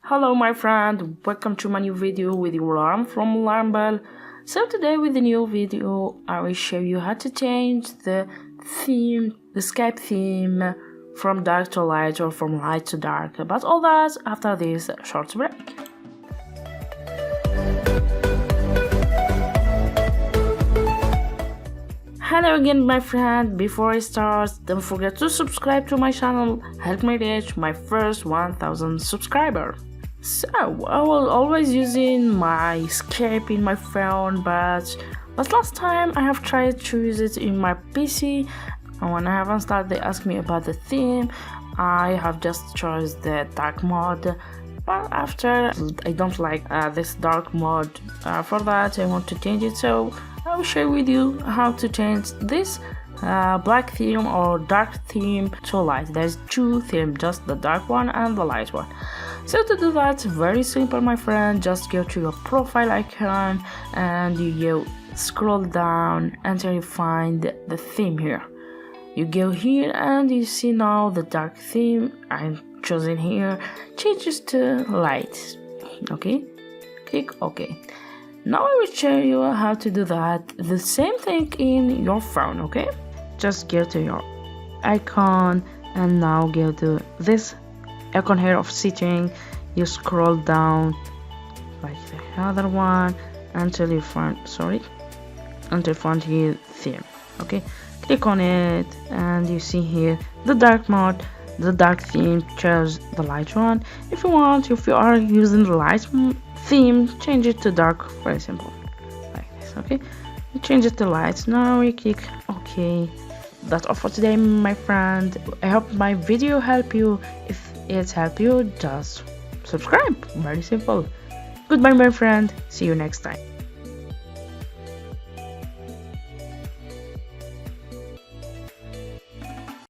Hello my friend, welcome to my new video with your alarm from Alarm Bell. So today with the new video I will show you how to change the theme, the Skype theme from dark to light or from light to dark, but all that after this short break. Hello again my friend, before I start don't forget to subscribe to my channel, help me reach my first 1000 subscribers. So I was always using my Skype in my phone, but last time I have tried to use it in my PC, and when I have installed they asked me about the theme. I have just chosen the dark mode, but after I don't like this dark mode. For that I want to change it, so I will share with you how to change this black theme or dark theme to light. There's two themes, just the dark one and the light one. So to do that, very simple my friend, just go to your profile icon and you go scroll down until you find the theme here. You go here and you see now the dark theme I'm choosing here changes to light. Okay, click OK. Now I will show you how to do that, the same thing in your phone. Okay, just go to your icon and now go to this icon here of setting. You scroll down like the other one until you find here theme. Okay, click on it and you see here the dark mode, the dark theme. Choose the light one. If you are using the light theme, change it to dark. Very simple, like this. Okay, you change it to light. Now we click OK. That's all for today my friend. I hope my video helped you. If it helped you, just subscribe. Very simple. Goodbye my friend, see you next time.